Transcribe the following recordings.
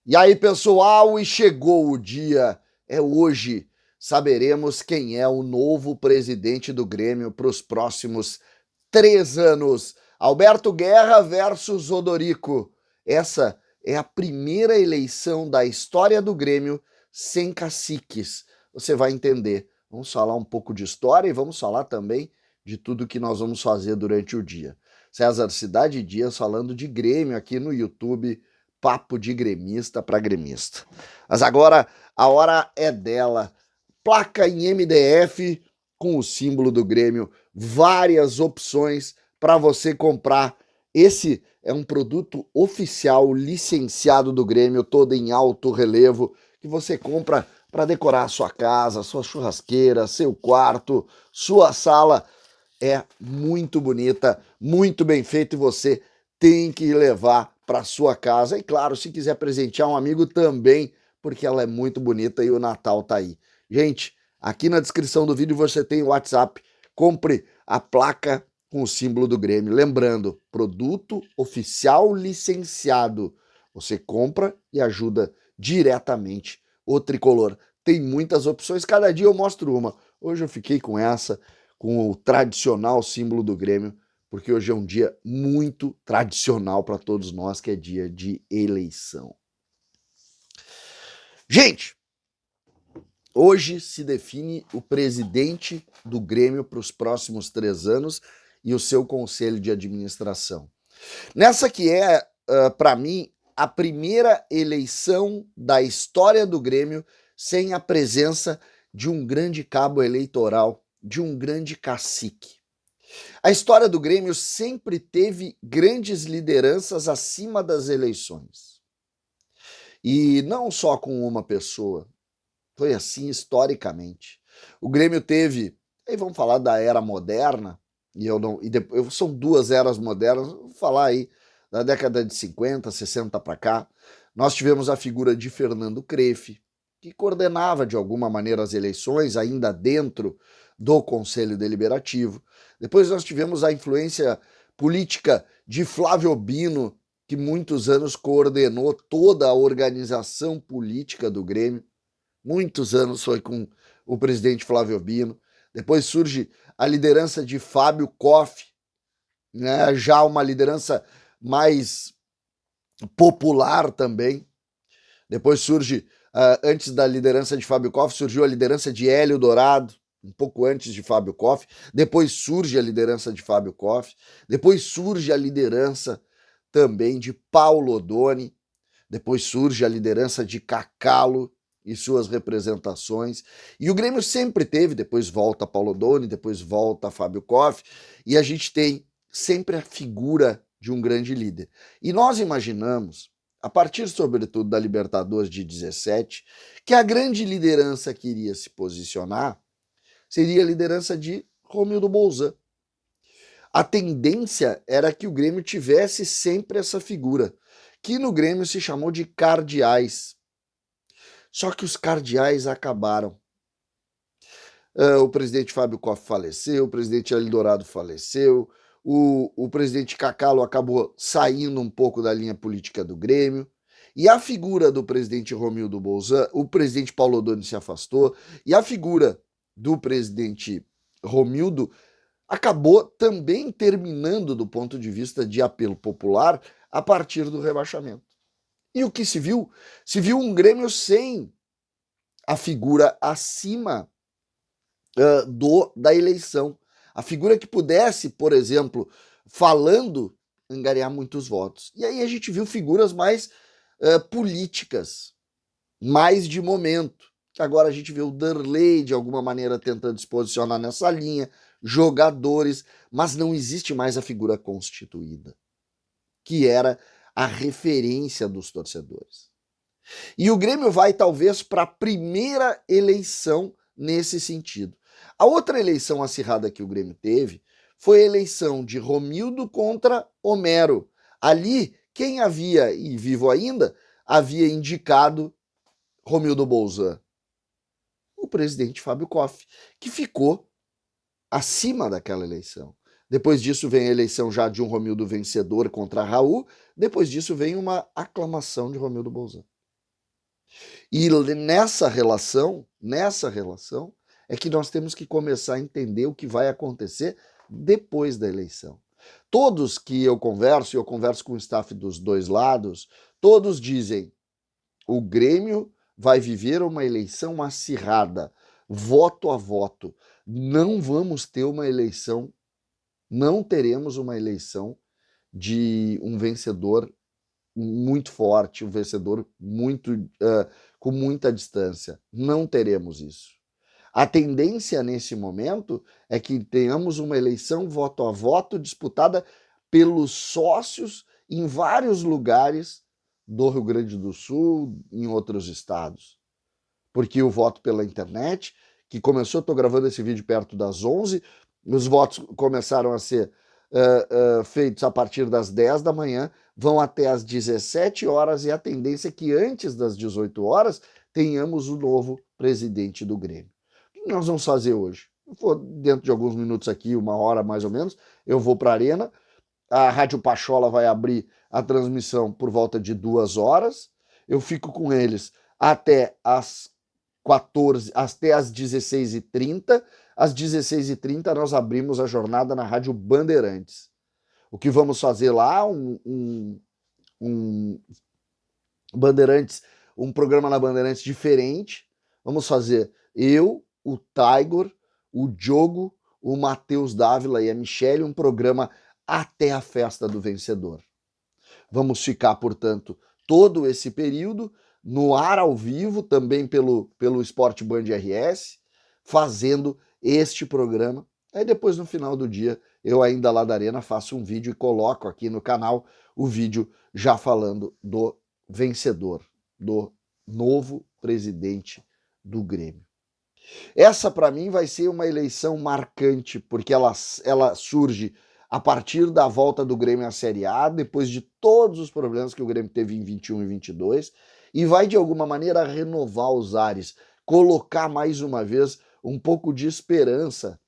E aí, pessoal, e chegou o dia. É hoje. Saberemos quem é o novo presidente do Grêmio para os próximos 3 anos. Alberto Guerra versus Odorico. Essa é a primeira eleição da história do Grêmio sem caciques. Você vai entender. Vamos falar um pouco de história e vamos falar também de tudo que nós vamos fazer durante o dia. César Cidade Dias falando de Grêmio aqui no YouTube. Papo de gremista para gremista. Mas agora a hora é dela. Placa em MDF com o símbolo do Grêmio, várias opções para você comprar. Esse é um produto oficial licenciado do Grêmio, todo em alto relevo, que você compra para decorar a sua casa, sua churrasqueira, seu quarto, sua sala. É muito bonita, muito bem feito e você tem que levar para sua casa. E claro, se quiser presentear um amigo também, porque ela é muito bonita e o Natal tá aí. Gente, aqui na descrição do vídeo você tem o WhatsApp. Compre a placa com o símbolo do Grêmio. Lembrando, produto oficial licenciado. Você compra e ajuda diretamente o tricolor. Tem muitas opções, cada dia eu mostro uma. Hoje eu fiquei com essa, com o tradicional símbolo do Grêmio, porque hoje é um dia muito tradicional para todos nós, que é dia de eleição. Gente, hoje se define o presidente do Grêmio para os próximos 3 anos e o seu conselho de administração. Nessa que é, para mim, a primeira eleição da história do Grêmio sem a presença de um grande cabo eleitoral, de um grande cacique. A história do Grêmio sempre teve grandes lideranças acima das eleições. E não só com uma pessoa, foi assim historicamente. O Grêmio teve, aí vamos falar da era moderna, e eu não, e depois, são duas eras modernas, vou falar aí da década de 50, 60 para cá. Nós tivemos a figura de Fernando Crefft, que coordenava de alguma maneira as eleições, ainda dentro do Conselho Deliberativo. Depois nós tivemos a influência política de Flávio Bino, que muitos anos coordenou toda a organização política do Grêmio. Muitos anos foi com o presidente Flávio Bino. Depois surge a liderança de Fábio Koff, né? Já uma liderança mais popular também. Depois surge, antes da liderança de Fábio Koff, surgiu a liderança de Hélio Dourado, um pouco antes de Fábio Koff. Depois surge a liderança de Fábio Koff. Depois surge a liderança também de Paulo Odoni. Depois surge a liderança de Cacalo e suas representações. E o Grêmio sempre teve, depois volta Paulo Odoni, depois volta Fábio Koff, e a gente tem sempre a figura de um grande líder. E nós imaginamos, a partir sobretudo da Libertadores de 17, que a grande liderança que iria se posicionar seria a liderança de Romildo Bolzan. A tendência era que o Grêmio tivesse sempre essa figura, que no Grêmio se chamou de cardeais. Só que os cardeais acabaram. O presidente Fábio Koff faleceu, o presidente Hélio Dourado faleceu, o presidente Cacalo acabou saindo um pouco da linha política do Grêmio, e a figura do presidente Romildo Bolzan, o presidente Paulo Odoni se afastou, e a figura do presidente Romildo acabou também terminando do ponto de vista de apelo popular a partir do rebaixamento. E o que se viu? Se viu um Grêmio sem a figura acima da eleição. A figura que pudesse, por exemplo, falando, angariar muitos votos. E aí a gente viu figuras mais políticas, mais de momento. Agora a gente vê o Darley, de alguma maneira, tentando se posicionar nessa linha, jogadores, mas não existe mais a figura constituída, que era a referência dos torcedores. E o Grêmio vai, talvez, para a primeira eleição nesse sentido. A outra eleição acirrada que o Grêmio teve foi a eleição de Romildo contra Homero. Ali, quem havia, e vivo ainda, havia indicado Romildo Bolzan? O presidente Fábio Koff, que ficou acima daquela eleição. Depois disso vem a eleição já de um Romildo vencedor contra Raul, depois disso vem uma aclamação de Romildo Bolzan. E nessa relação, é que nós temos que começar a entender o que vai acontecer depois da eleição. Todos que eu converso com o staff dos dois lados, todos dizem: o Grêmio vai viver uma eleição acirrada, voto a voto. Não vamos ter uma eleição, não teremos uma eleição de um vencedor muito forte, um vencedor muito com muita distância. Não teremos isso. A tendência nesse momento é que tenhamos uma eleição voto a voto disputada pelos sócios em vários lugares do Rio Grande do Sul, em outros estados. Porque o voto pela internet, que começou, estou gravando esse vídeo perto das 11, os votos começaram a ser feitos a partir das 10 da manhã, vão até as 17 horas, e a tendência é que antes das 18 horas tenhamos o novo presidente do Grêmio. O que nós vamos fazer hoje? Dentro de alguns minutos aqui, 1 hora mais ou menos, eu vou para a Arena, a Rádio Pachola vai abrir a transmissão por volta de 2 horas, eu fico com eles até as 16h30, às 16h30 nós abrimos a jornada na Rádio Bandeirantes. O que vamos fazer lá, Bandeirantes, um programa na Bandeirantes diferente. Vamos fazer eu, o Taigor, o Diogo, o Matheus Dávila e a Michele, um programa até a festa do vencedor. Vamos ficar, portanto, todo esse período no ar ao vivo, também pelo Sport Band RS, fazendo este programa. Aí depois, no final do dia, eu ainda lá da Arena faço um vídeo e coloco aqui no canal o vídeo já falando do vencedor, do novo presidente do Grêmio. Essa, para mim, vai ser uma eleição marcante, porque ela surge a partir da volta do Grêmio à Série A, depois de todos os problemas que o Grêmio teve em 21 e 22, e vai, de alguma maneira, renovar os ares, colocar mais uma vez um pouco de esperança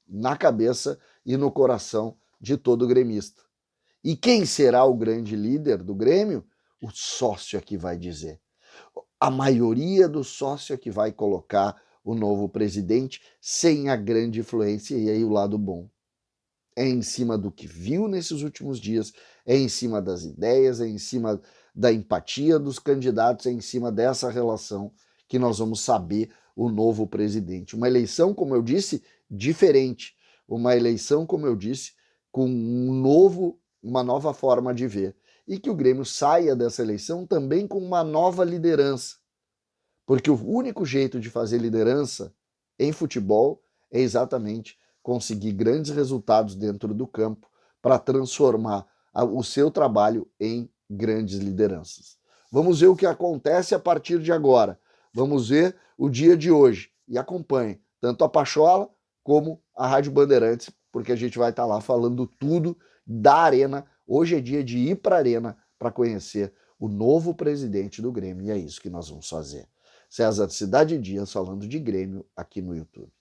na cabeça e no coração de todo gremista. E quem será o grande líder do Grêmio? O sócio é que vai dizer. A maioria do sócio é que vai colocar o novo presidente sem a grande influência, e aí o lado bom. É em cima do que viu nesses últimos dias, é em cima das ideias, é em cima da empatia dos candidatos, é em cima dessa relação que nós vamos saber o novo presidente. Uma eleição, como eu disse, diferente. Uma eleição, como eu disse, com uma nova forma de ver. E que o Grêmio saia dessa eleição também com uma nova liderança. Porque o único jeito de fazer liderança em futebol é exatamente conseguir grandes resultados dentro do campo para transformar o seu trabalho em grandes lideranças. Vamos ver o que acontece a partir de agora. Vamos ver o dia de hoje. E acompanhe tanto a Pachola como a Rádio Bandeirantes, porque a gente vai estar lá falando tudo da Arena. Hoje é dia de ir para a Arena para conhecer o novo presidente do Grêmio. E é isso que nós vamos fazer. César Cidade Dias falando de Grêmio aqui no YouTube.